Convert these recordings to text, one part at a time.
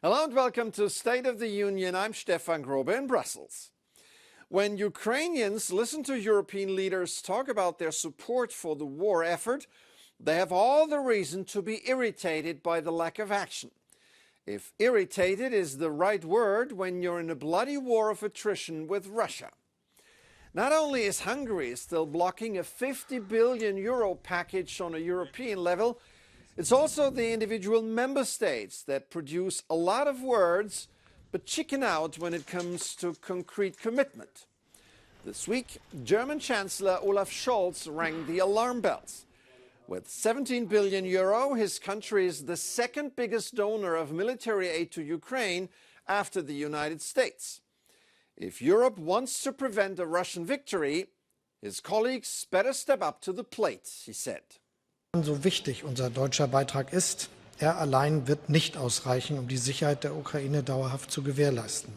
Hello and welcome to State of the Union. I'm Stefan Grobe in Brussels. When Ukrainians listen to European leaders talk about their support for the war effort, they have all the reason to be irritated by the lack of action. If irritated is the right word when you're in a bloody war of attrition with Russia. Not only is Hungary still blocking a 50 billion euro package on a European level, it's also the individual member states that produce a lot of words but chicken out when it comes to concrete commitment. This week, German Chancellor Olaf Scholz rang the alarm bells. With 17 billion euro, his country is the second biggest donor of military aid to Ukraine after the United States. If Europe wants to prevent a Russian victory, his colleagues better step up to the plate, he said. So wichtig unser deutscher Beitrag ist, er allein wird nicht ausreichen, um die Sicherheit der Ukraine dauerhaft zu gewährleisten.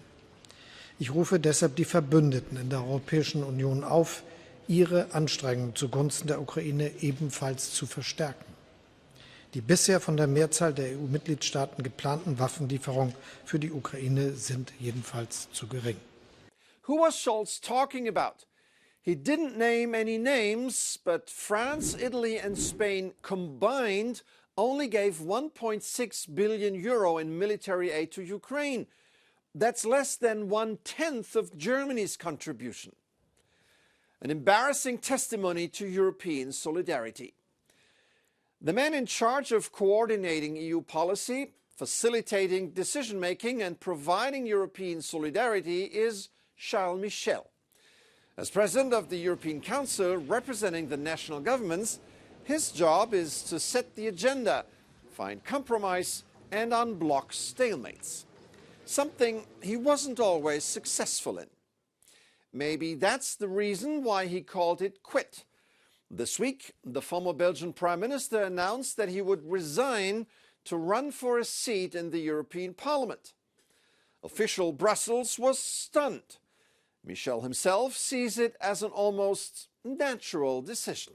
Ich rufe deshalb die Verbündeten in der Europäischen Union auf, ihre Anstrengungen zugunsten der Ukraine ebenfalls zu verstärken. Die bisher von der Mehrzahl der EU-Mitgliedstaaten geplanten Waffenlieferungen für die Ukraine sind jedenfalls zu gering. Who was Scholz talking about? He didn't name any names, but France, Italy and Spain combined only gave 1.6 billion euro in military aid to Ukraine. That's less than 1/10 of Germany's contribution. An embarrassing testimony to European solidarity. The man in charge of coordinating EU policy, facilitating decision-making and providing European solidarity is Charles Michel. As President of the European Council, representing the national governments, his job is to set the agenda, find compromise and unblock stalemates. Something he wasn't always successful in. Maybe that's the reason why he called it quit. This week, the former Belgian Prime Minister announced that he would resign to run for a seat in the European Parliament. Official Brussels was stunned. Michel himself sees it as an almost natural decision.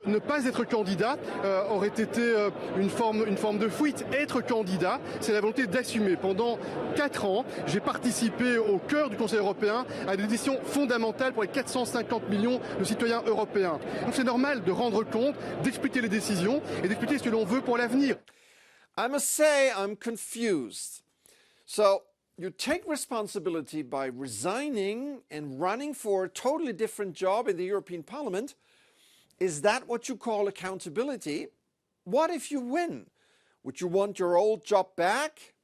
Ne pas être candidat aurait été une forme de fuite. Être candidat, c'est la volonté d'assumer. Pendant 4 ans, j'ai participé au cœur du Conseil européen à des décisions fondamentales pour les 450 millions de citoyens européens. Donc c'est normal de rendre compte, d'expliquer les décisions et d'expliquer ce que l'on veut pour l'avenir. I must say I'm confused. So, you take responsibility by resigning and running for a totally different job in the European Parliament. Is that what you call accountability? What if you win? Would you want your old job back?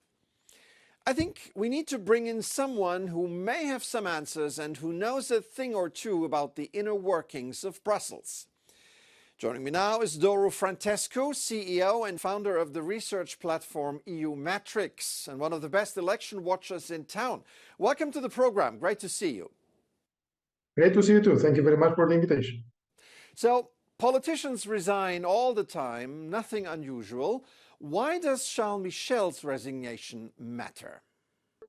I think we need to bring in someone who may have some answers and who knows a thing or two about the inner workings of Brussels. Joining me now is Doru Frantescu, CEO and founder of the research platform EU Matrix and one of the best election watchers in town. Welcome to the program. Great to see you. Great to see you too. Thank you very much for the invitation. So, politicians resign all the time, nothing unusual. Why does Charles Michel's resignation matter?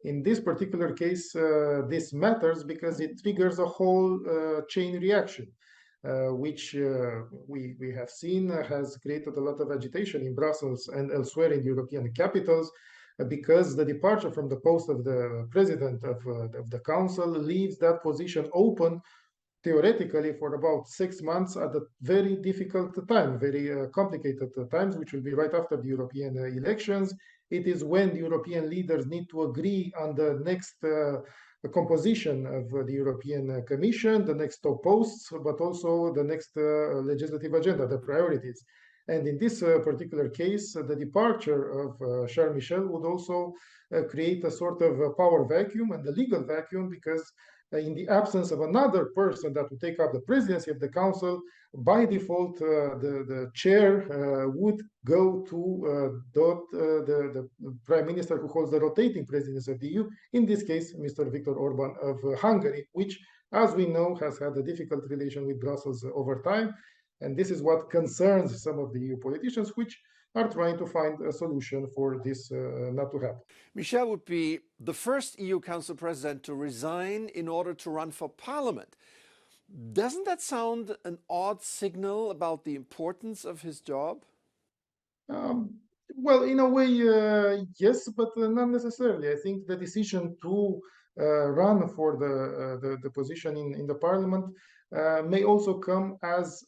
In this particular case, this matters because it triggers a whole chain reaction. Which we have seen has created a lot of agitation in Brussels and elsewhere in European capitals because the departure from the post of the president of the council leaves that position open theoretically for about 6 months at a very difficult time, very complicated times, which will be right after the European elections. It is when the European leaders need to agree on the next the composition of the European Commission, the next top posts, but also the next legislative agenda, the priorities. And in this particular case, the departure of Charles Michel would also create a sort of a power vacuum and a legal vacuum because in the absence of another person that would take up the presidency of the council, by default, the chair would go to the prime minister who holds the rotating presidency of the EU, in this case, Mr. Viktor Orban of Hungary, which, as we know, has had a difficult relation with Brussels over time. And this is what concerns some of the EU politicians, which are trying to find a solution for this not to happen. Michel would be the first EU Council President to resign in order to run for Parliament. Doesn't that sound an odd signal about the importance of his job? Well, in a way, yes, but not necessarily. I think the decision to run for the position in the parliament may also come as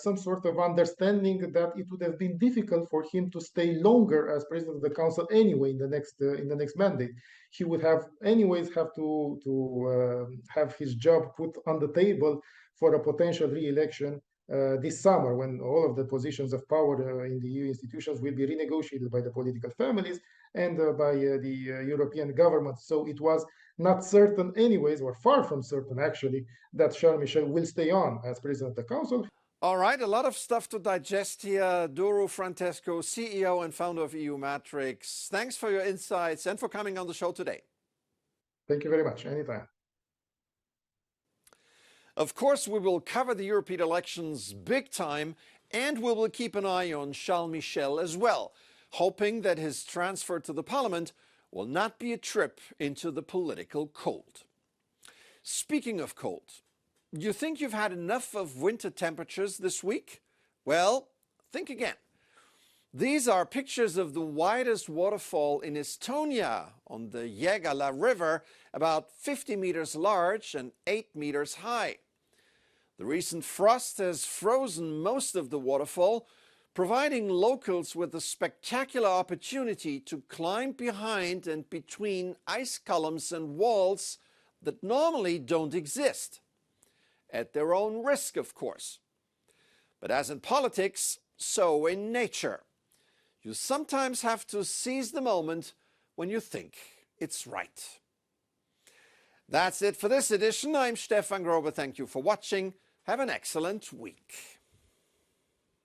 some sort of understanding that it would have been difficult for him to stay longer as president of the council anyway in the next mandate. He would have anyways have to have his job put on the table for a potential re-election this summer, when all of the positions of power in the EU institutions will be renegotiated by the political families and by the European government. So it was not certain anyways, or far from certain actually, that Charles Michel will stay on as president of the council. All right, a lot of stuff to digest here. Doru Francesco, CEO and founder of EU Matrix. Thanks for your insights and for coming on the show today. Thank you very much. Anytime. Of course, we will cover the European elections big time, and we will keep an eye on Charles Michel as well, hoping that his transfer to the parliament will not be a trip into the political cold. Speaking of cold, you think you've had enough of winter temperatures this week? Well, think again. These are pictures of the widest waterfall in Estonia on the Jägala River, about 50 meters large and 8 meters high. The recent frost has frozen most of the waterfall, providing locals with a spectacular opportunity to climb behind and between ice columns and walls that normally don't exist. At their own risk, of course. But as in politics, so in nature. You sometimes have to seize the moment when you think it's right. That's it for this edition. I'm Stefan Grobe. Thank you for watching. Have an excellent week.